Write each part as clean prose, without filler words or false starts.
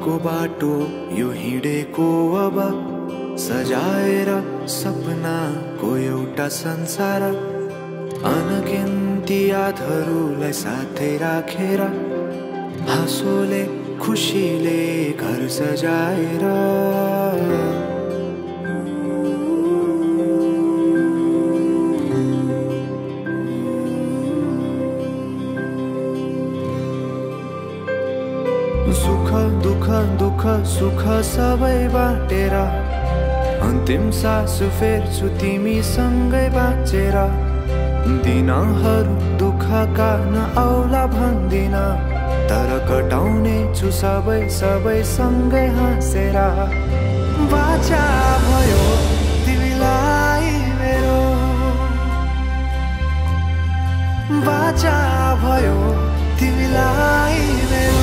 को बाटो यो हिँडेको अब सजाएर सपनाको एउटा संसार अनगिन्ती यादहरूलाई साथै राखेर हाँसोले खुसीले घर सजाएर सुख दुख दुख सुख सबै बाटेर अन्तिम सास फेर्छु तिमीसँगै बाँचेर दिनहरू दुःखका नआउला भन्दिन तर कटाउने छु सबै सबै सँगै हाँसेर बाचा भयो तिमीलाई मेरो बाचा भयो तिमीलाई मेरो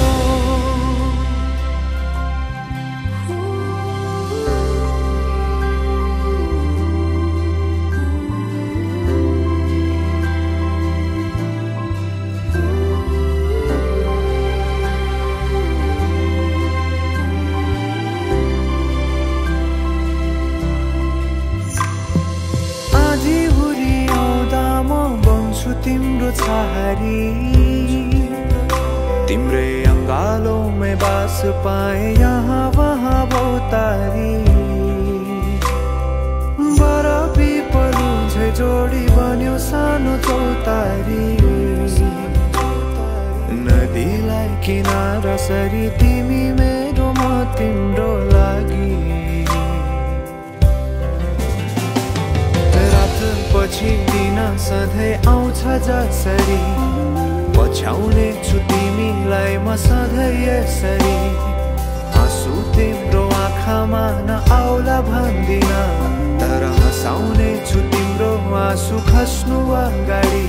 तिम्रो छहारी तिम्रै अंगालों बास पाए यहाँ वहाँ बहुतारी बरफी पलु झै जोडी बन्यो सानो चौतारी नदीलाई किनारा सरी तिमी मेरो म तिम्रो लागि पछि दिन सधैँ आउँछ जसरी पछ्याउने छु तिमीलाई म सधैँ यसरी आँसु तिम्रो आँखामा नआउला भन्दिन तर हँसाउने छु तिम्रो आँसु खस्नु अगाडि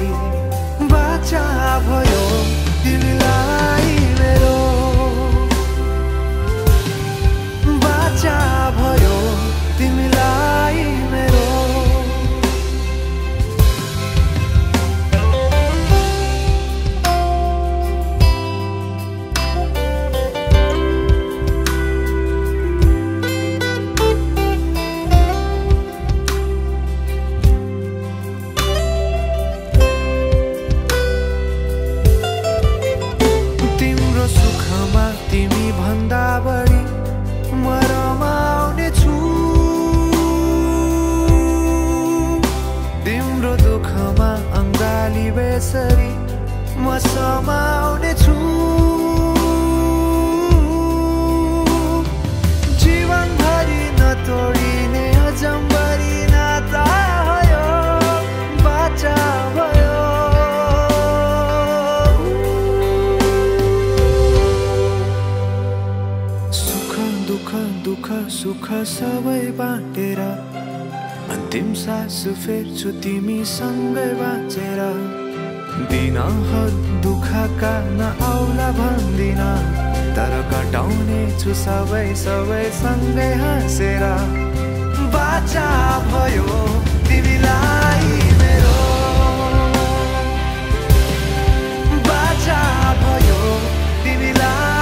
बाचा भयो तिमीलाई मेरो बाचा भयो तिमीलाई मेरो बेसरी म समाउने छु जीवनभरि नतोडिने अजम्बरी नाता भयो बाचा भयो सुख दुख दुख सुख सबै बाटेर अन्तिम सास फेर्छु तिमीसँगै बाँचेर दिनहरू दुःखका नआउला भन्दिन तर कटाउने छु सबै सबै सँगै हाँसेर बाचा भयो तिमीलाई मेरो बाचा भयो तिमीलाई